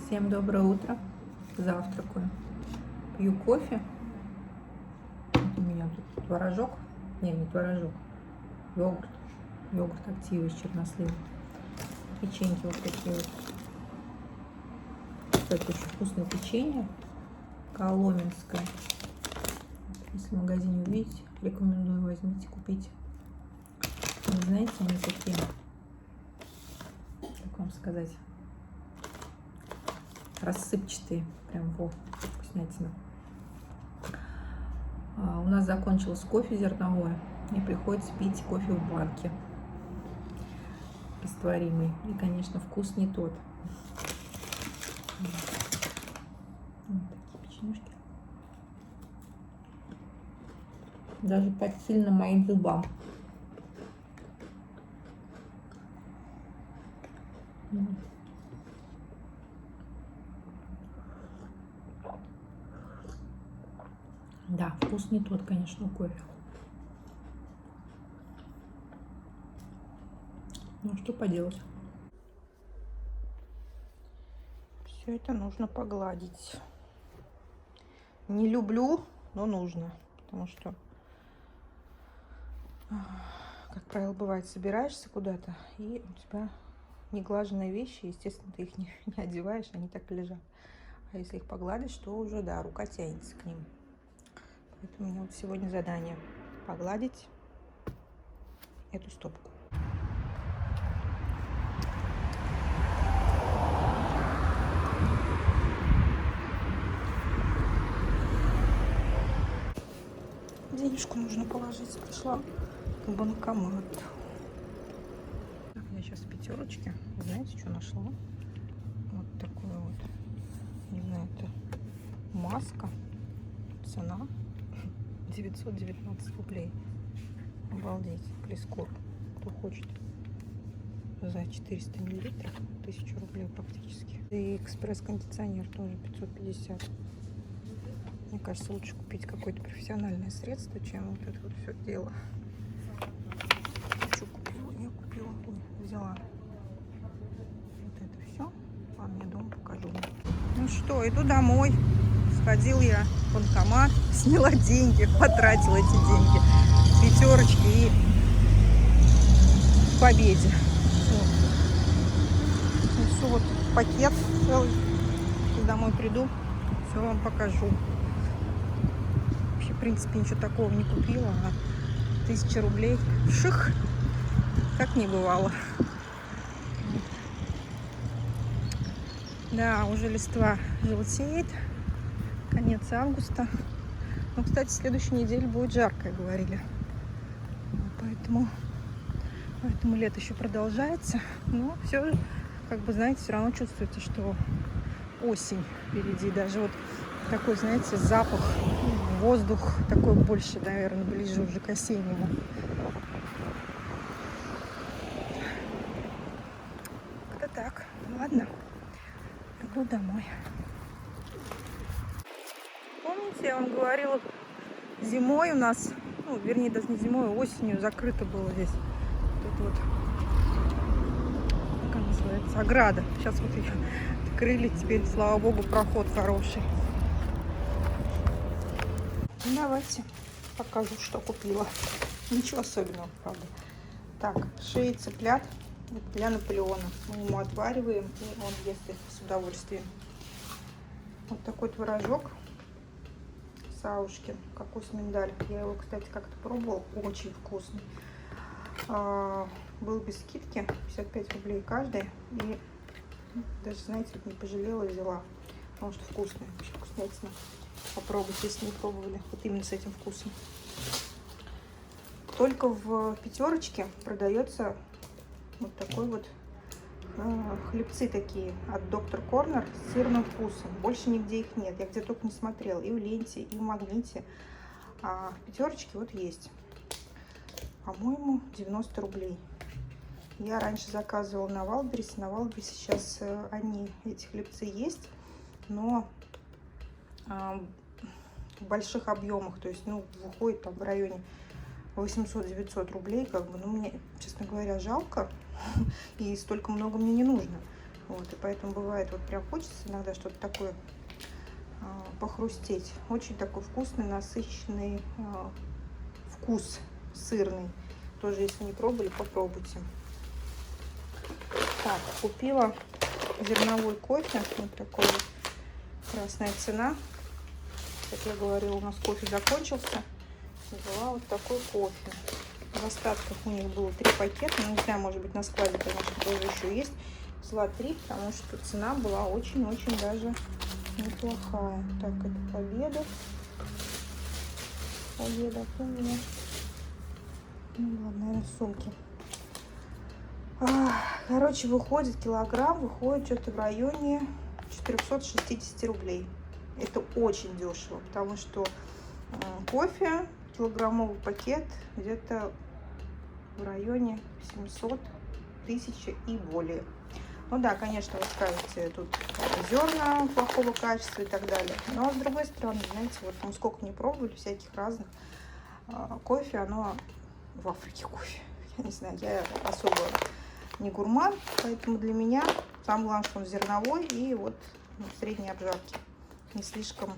Всем доброе утро. Завтракаю. Пью кофе. Вот у меня тут творожок. Не творожок. Йогурт. Йогурт Актива из чернослива. Печеньки вот такие вот. Кстати, очень вкусное печенье. Коломенское. Если в магазине увидите, рекомендую, возьмите, купите. Вы знаете, они такие, как вам сказать, рассыпчатые, прям вкуснятина. У нас закончилось кофе зерновое, и приходится пить кофе в банке растворимый. И, конечно, вкус не тот. Вот такие печенюшки. Даже так сильно моим зубам. Да, вкус не тот, конечно, у кофе. Ну, что поделать. Все это нужно погладить. Не люблю, но нужно. Потому что, как правило, бывает, собираешься куда-то, и у тебя неглаженные вещи, естественно, ты их не одеваешь, они так и лежат. А если их погладишь, то уже, да, рука тянется к ним. Поэтому у меня вот сегодня задание погладить эту стопку. Денежку нужно положить. Пришла в банкомат. Я сейчас в пятерочке. Знаете, что нашла? Вот такую вот. Не знаю, это маска. Цена 919 рублей. Обалдеть. Плескур. Кто хочет. За 400 миллилитров 1000 рублей практически. И экспресс-кондиционер тоже 550. Мне кажется, лучше купить какое-то профессиональное средство, чем вот это вот все дело. Что купила? Я купила, взяла вот это все. Ладно, я дома покажу. Ну что, иду домой. Сходил я в банкомат, сняла деньги, потратила эти деньги. Пятерочки и в Победе. Вот. Несу вот пакет целый. Если домой приду, все вам покажу. В принципе, ничего такого не купила, а 1000 рублей ших, как не бывало. Да, уже листва желтеет, конец августа. Но, кстати, следующей неделе будет жаркое, говорили. Поэтому лето еще продолжается. Но все, как бы, знаете, все равно чувствуется, что осень впереди. Даже вот такой, знаете, запах, воздух такой больше, наверное, ближе уже к осеннему. Как-то так. Ладно, иду домой. Помните, я вам говорила, зимой у нас, ну, вернее, даже не зимой, а осенью закрыто было здесь. Вот это вот, как называется, ограда. Сейчас вот ее открыли, теперь, слава богу, проход хороший. Давайте покажу, что купила. Ничего особенного, правда. Так, шеи цыплят для Наполеона. Мы ему отвариваем, и он ест их с удовольствием. Вот такой творожок Саушкин, кокос миндаль. Я его, кстати, как-то пробовала. Очень вкусный. Был без скидки, 55 рублей каждый. И даже, знаете, не пожалела, взяла. Потому что вкусный, очень вкуснятина. Попробуйте, если не пробовали, вот именно с этим вкусом. Только в пятерочке продается вот такой вот хлебцы такие от Доктор Корнер с сырным вкусом. Больше нигде их нет, я где только не смотрела. И в ленте, и в магните. А в пятерочке вот есть. По-моему, 90 рублей. Я раньше заказывала на Вайлдберрисе. На Вайлдберрисе сейчас эти хлебцы есть, но в больших объемах, то есть, ну, выходит там в районе 800-900 рублей, как бы, ну, мне, честно говоря, жалко, и столько много мне не нужно. Вот, и поэтому бывает, вот прям хочется иногда что-то такое похрустеть. Очень такой вкусный, насыщенный вкус сырный. Тоже, если не пробовали, попробуйте. Так, купила зерновой кофе. Вот такой вот, красная цена. Как я говорила, у нас кофе закончился. Взяла вот такой кофе. В остатках у них было 3 пакета. Ну, не знаю, может быть, на складе, конечно, тоже еще есть. Взяла 3, потому что цена была очень-очень даже неплохая. Так, это Победа. Победа, у меня. Ну ладно, наверное, в сумке. Короче, выходит килограмм, выходит что-то в районе 460 рублей. Это очень дешево, потому что кофе, килограммовый пакет где-то в районе 700, 1000 и более. Ну да, конечно, вы скажете, тут зерна плохого качества и так далее. Но с другой стороны, знаете, вот мы сколько не пробовали всяких разных кофе, оно в Африке кофе. Я не знаю, я особо не гурман, поэтому для меня самое главное, что он зерновой и вот средней обжарки. Не слишком,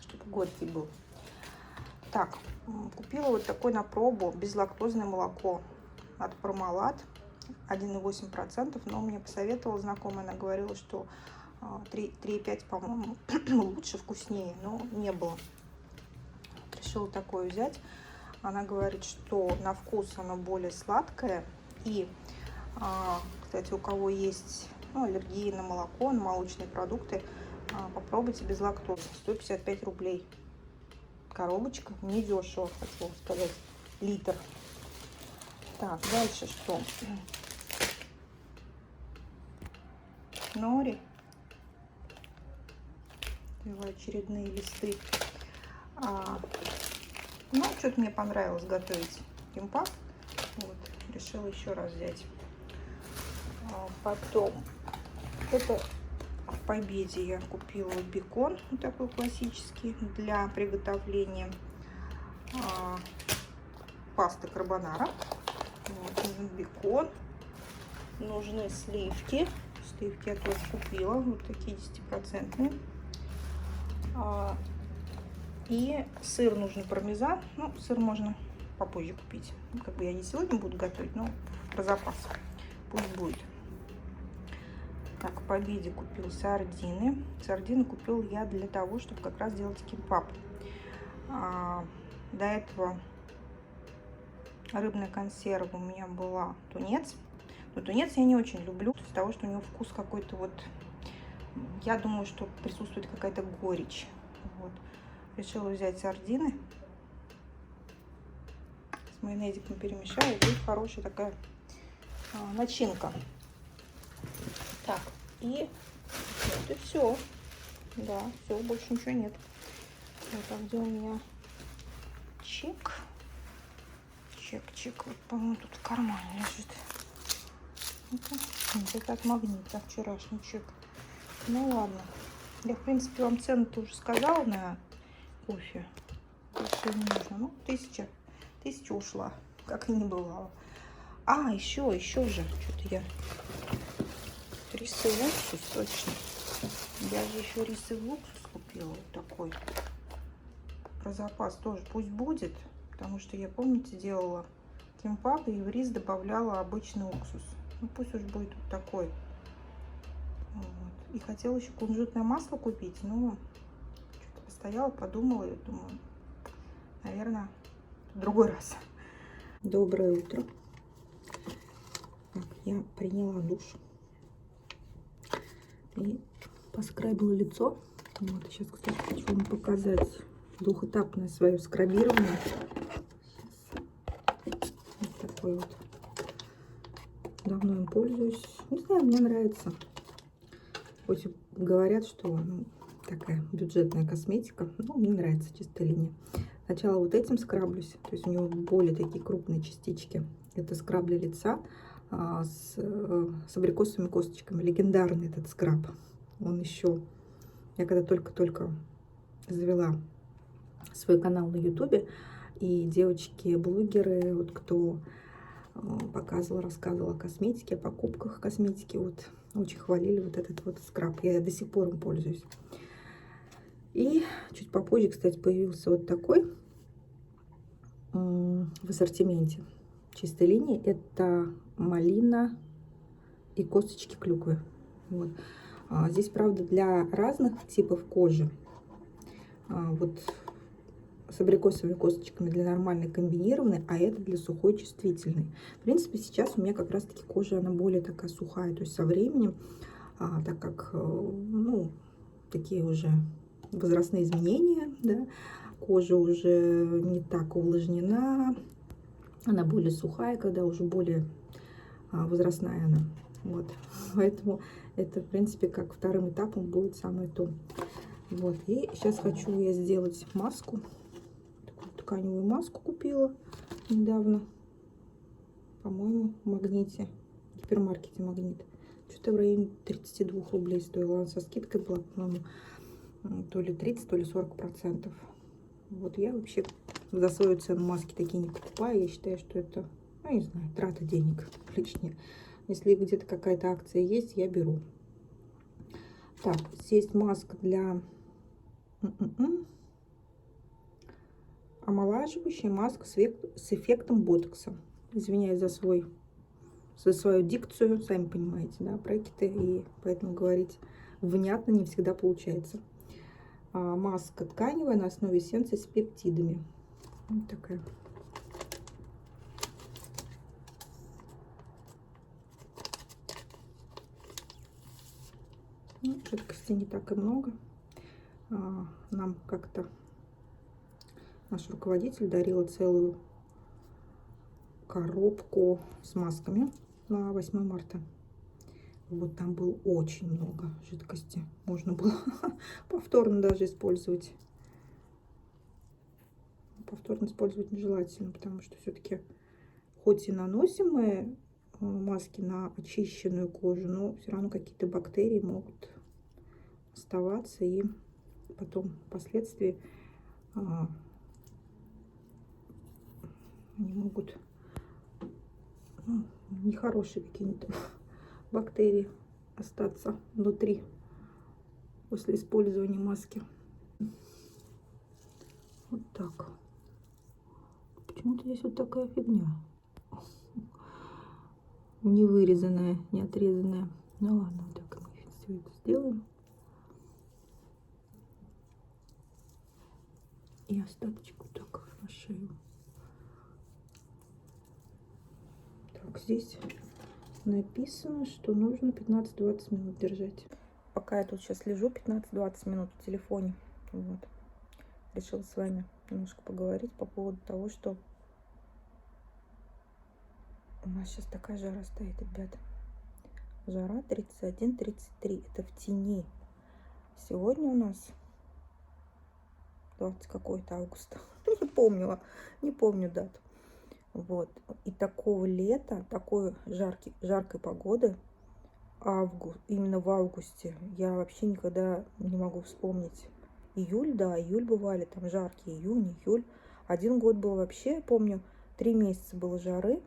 чтобы горький был. Так, купила вот такой на пробу безлактозное молоко от Пармалат. 1,8%, но мне посоветовала знакомая, она говорила, что 3,5, по-моему, лучше, вкуснее, но не было. Решила такое взять. Она говорит, что на вкус оно более сладкое. И, кстати, у кого есть аллергии на молоко, на молочные продукты, попробуйте без лактозы. 155 рублей. Коробочка, недешево, хочу вам сказать, литр. Так, дальше что? Нори. Очередные листы. Ну, что-то мне понравилось готовить кимпап. Вот, решила еще раз взять. Потом, это в Победе я купила бекон, вот такой классический, для приготовления пасты карбонара. Вот, нужен бекон, нужны сливки. Сливки я тоже купила, вот такие 10%. И сыр нужен пармезан. Ну, сыр можно попозже купить. Как бы я не сегодня буду готовить, но про запас. Пусть будет. Так, в Победе купил сардины. Сардины купил я для того, чтобы как раз делать кимпап. До этого рыбная консерва у меня была тунец. Но тунец я не очень люблю, из-за того, что у него вкус какой-то вот... Я думаю, что присутствует какая-то горечь. Вот. Решила взять сардины. С майонезиком перемешаю. И будет хорошая такая начинка. Так, и вот и все. Да, все, больше ничего нет. Вот, а где у меня чек? Чек. Вот, по-моему, тут в кармане лежит. Нет, это от Магнита, вчерашний чек. Ну ладно. Я, в принципе, вам цену-то уже сказала на кофе. Больше не нужно. Ну, 1000 ушла, как и не бывало. Еще же. Что-то я... Рисовый уксус, точно. Я же еще рисовый уксус купила. Вот такой. Про запас тоже пусть будет. Потому что я, помните, делала кимпап и в рис добавляла обычный уксус. Ну, пусть уж будет вот такой. Вот. И хотела еще кунжутное масло купить, но что-то постояла, подумала и думаю, наверное, в другой раз. Доброе утро. Так, я приняла душ и поскрабила лицо. Вот, сейчас, кстати, хочу вам показать двухэтапное свое скрабирование. Вот такой вот. Давно им пользуюсь. Не знаю, мне нравится. Хоть и говорят, что такая бюджетная косметика, но мне нравится чистая линия. Сначала вот этим скраблюсь, то есть у него более такие крупные частички. Это скраб для лица с абрикосовыми косточками. Легендарный этот скраб. Он еще... Я когда только-только завела свой канал на ютубе, и девочки-блогеры, вот кто показывала, рассказывала о косметике, о покупках косметики, вот очень хвалили вот этот вот скраб. Я до сих пор им пользуюсь. И чуть попозже, кстати, появился вот такой в ассортименте чистой линии. Это малина и косточки клюквы. Вот. Здесь, правда, для разных типов кожи. Вот с абрикосовыми косточками для нормальной комбинированной, а это для сухой чувствительной. В принципе, сейчас у меня как раз-таки кожа, она более такая сухая. То есть со временем, так как, ну, такие уже возрастные изменения, да, кожа уже не так увлажнена, она более сухая, когда уже более возрастная она. Вот. Поэтому это, в принципе, как вторым этапом будет самое то. Вот. И сейчас хочу я сделать маску. Такую тканевую маску купила недавно. По-моему, в Магните. В гипермаркете Магнит. Что-то в районе 32 рублей стоила. Она со скидкой была, по-моему, то ли 30, то ли 40%. Вот я вообще за свою цену маски такие не покупаю. Я считаю, что это, ну, не знаю, трата денег лишняя. Если где-то какая-то акция есть, я беру. Так, здесь маска для омолаживающая маска с эффектом ботокса. Извиняюсь за свою дикцию, сами понимаете, да, брекеты, и поэтому говорить внятно не всегда получается. Маска тканевая на основе эссенции с пептидами. Вот такая. Ну, жидкости не так и много. Нам как-то наш руководитель дарила целую коробку с масками на 8 марта. Вот там было очень много жидкости. Можно было повторно даже использовать. Повторно использовать нежелательно, потому что все-таки хоть и наносим мы маски на очищенную кожу, но все равно какие-то бактерии могут оставаться, и потом впоследствии они могут, ну, нехорошие какие-то бактерии остаться внутри после использования маски. Вот так. Почему-то здесь вот такая фигня. Не вырезанная, не отрезанная. Ну ладно, вот так мы все это сделаем. И остаточку так на шею. Так, здесь написано, что нужно 15-20 минут держать. Пока я тут сейчас лежу 15-20 минут в телефоне, вот, решила с вами немножко поговорить по поводу того, что у нас сейчас такая жара стоит, ребята. Жара 31-33, это в тени. Сегодня у нас 20 какой-то августа, не помню дату. Вот, и такого лета, такой жаркой погоды, именно в августе, я вообще никогда не могу вспомнить. Июль, да, июль бывали там жаркие, июнь, июль. Один год был вообще, я помню, 3 месяца было жары,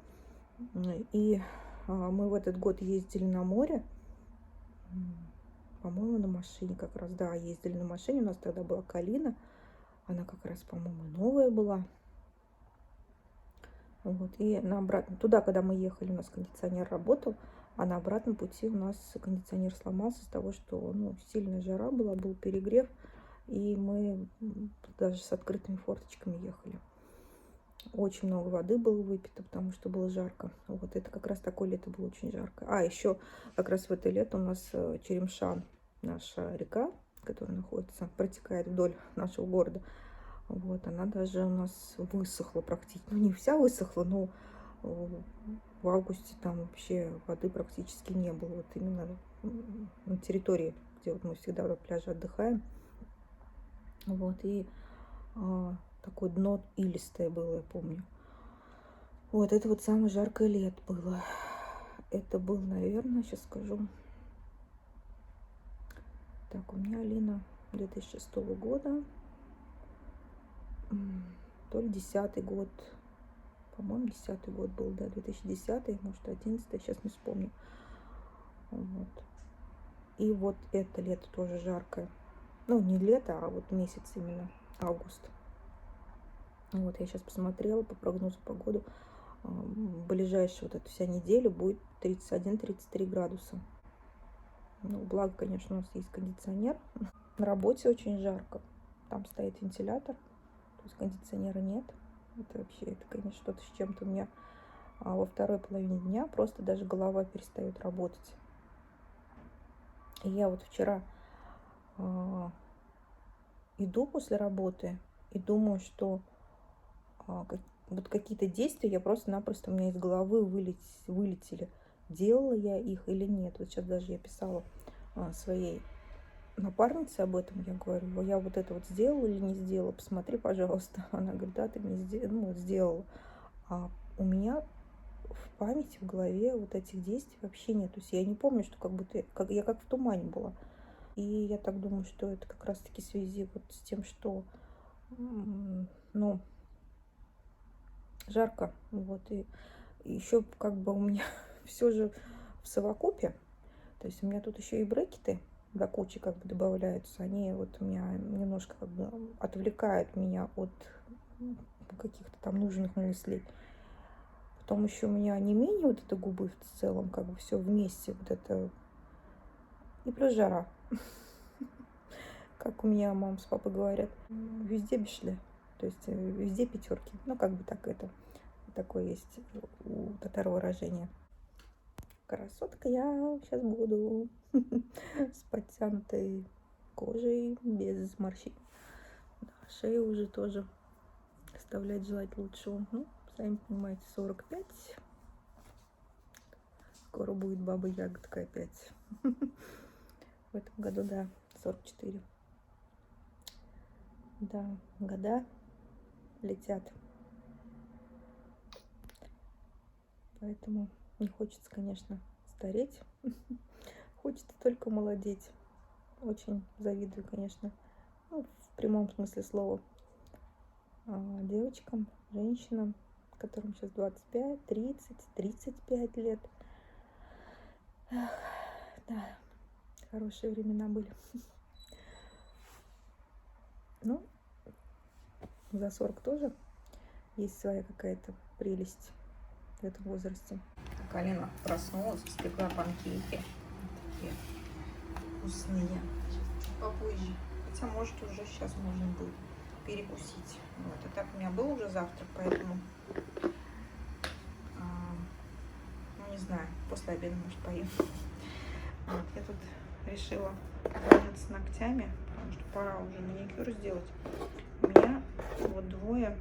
и мы в этот год ездили на море, по-моему, на машине как раз, да, ездили на машине, у нас тогда была Калина, она как раз, по-моему, новая была. Вот, и на обратном, туда, когда мы ехали, у нас кондиционер работал, а на обратном пути у нас кондиционер сломался с того, что, ну, сильная жара была, был перегрев, и мы даже с открытыми форточками ехали. Очень много воды было выпито, потому что было жарко. Вот это как раз такое лето было очень жарко. Еще как раз в это лето у нас Черемшан, наша река, которая протекает вдоль нашего города. Вот, она даже у нас высохла практически. Ну, не вся высохла, но в августе там вообще воды практически не было. Вот именно на территории, где вот мы всегда на пляже отдыхаем. Вот, и такое дно илистое было, я помню. Вот, это вот самое жаркое лето было. Это был, наверное, сейчас скажу. Так, у меня Алина 2006 года. То ли 10-й год, по-моему, 10-й год был, да, 2010, может, 11-й, сейчас не вспомню. Вот. И вот это лето тоже жаркое. Ну, не лето, а вот месяц именно, август. Вот, я сейчас посмотрела по прогнозу погоды. Ближайшая вот эта вся неделя будет 31-33 градуса. Ну, благо, конечно, у нас есть кондиционер. На работе очень жарко. Там стоит вентилятор, то есть кондиционера нет. Это вообще, это, конечно, что-то с чем-то у меня во второй половине дня просто даже голова перестает работать. И я вот вчера иду после работы и думаю, что вот какие-то действия я просто-напросто у меня из головы вылетели. Делала я их или нет. Вот сейчас даже я писала своей напарнице об этом. Я говорю, я вот это вот сделала или не сделала, посмотри, пожалуйста. Она говорит, да, ты не сделала. А у меня в памяти, в голове вот этих действий вообще нет. То есть я не помню, что как будто я как в тумане была. И я так думаю, что это как раз-таки в связи вот с тем, что ну, жарко. Вот. И еще как бы у меня все же в совокупе. То есть у меня тут еще и брекеты до кучи как бы добавляются. Они вот у меня немножко как бы отвлекают меня от каких-то там нужных мыслей. Потом еще у меня не менее вот это губы в целом, как бы все вместе. Вот это. И плюс жара. Как у меня мама с папой говорят, везде бешли. То есть везде пятерки. Ну, как бы так это. Такое есть у татар выражение. Красотка я сейчас буду с подтянутой кожей, без морщин. Шея уже тоже оставляет желать лучшего. Ну, сами понимаете, 45. Скоро будет баба-ягодка опять. В этом году, да, 44. Да, года летят. Поэтому не хочется, конечно, стареть. Хочется только молодеть. Очень завидую, конечно, ну, в прямом смысле слова, девочкам, женщинам, которым сейчас 25, 30, 35 лет. Эх, да, хорошие времена были. Ну, за 40 тоже есть своя какая-то прелесть в этом возрасте. Алина проснулась, испекла панкейки. Такие вкусные. Чуть попозже. Хотя, может, уже сейчас можно будет перекусить. Вот. А так у меня был уже завтрак, поэтому, ну, не знаю, после обеда, может, поем. Вот. Я тут решила заняться ногтями, потому что пора уже маникюр сделать. У меня вот двое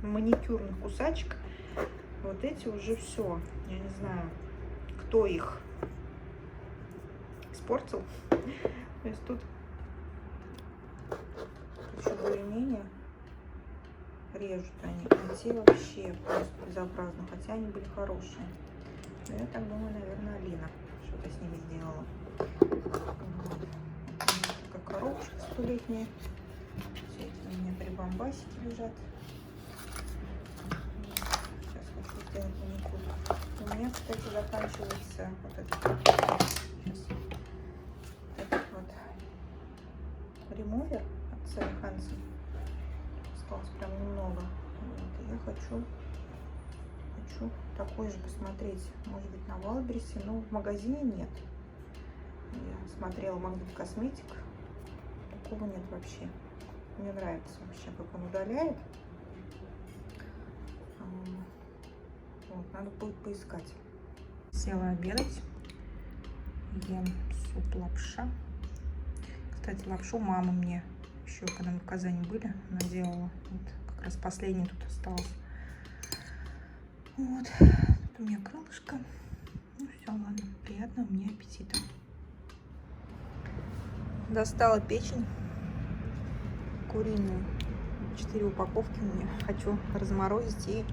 маникюрных кусачек. Вот эти уже все. Я не знаю, кто их испортил. То есть тут еще более-менее режут они. А те вообще просто безобразно. Хотя они были хорошие. Но я так думаю, наверное, Алина что-то с ними сделала. Вот. Как коробочка 100-летняя. Все эти у меня прибамбасики лежат. Сделать маникюр. У меня, кстати, заканчивается вот этот вот ремувер от Sally Hansen. Осталось прям немного. Вот. И я хочу такой же посмотреть. Может быть, на Валбересе, но в магазине нет. Я смотрела Магнит Косметик. Такого нет вообще. Мне нравится вообще, как он удаляет. Вот, надо будет поискать. Села обедать. Ем суп лапша. Кстати, лапшу мама мне еще, когда мы в Казани были, она делала. Вот, как раз последний тут остался. Вот. Тут у меня крылышко. Ну все, ладно. Приятного мне аппетита. Достала печень куриную. 4 упаковки у меня. Хочу разморозить и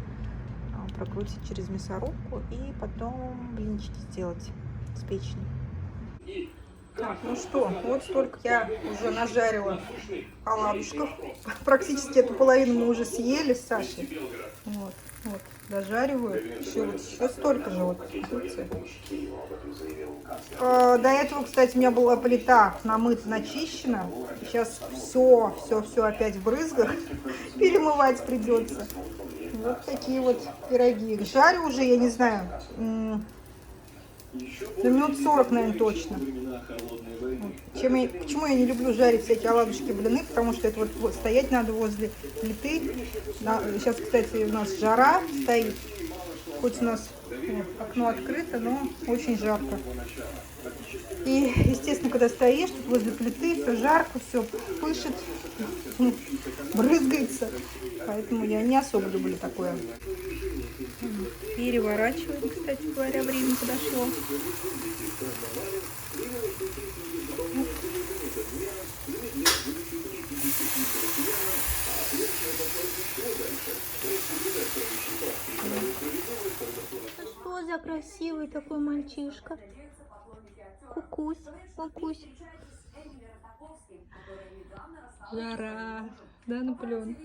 прокрутить через мясорубку и потом блинчики сделать с печенью. Так, ну что, вот столько я уже нажарила оладушков. Практически эту половину мы уже съели с Сашей. Вот. дожариваю. Еще столько же вот курицы. До этого, кстати, у меня была плита намыта, начищена. Сейчас все опять в брызгах. Перемывать придется. Вот такие вот пироги. Жарю уже, я не знаю, минут 40, наверное, точно. Почему я не люблю жарить всякие оладушки, блины, потому что это вот стоять надо возле плиты. Сейчас, кстати, у нас жара стоит. Хоть у нас окно открыто, но очень жарко. И, естественно, когда стоишь тут возле плиты, все жарко, все пышет, брызгается. Поэтому я не особо люблю такое. Переворачиваем, кстати говоря, время подошло. Что за красивый такой мальчишка? Кукусь, кукусь. Жара. Да, Наполеон?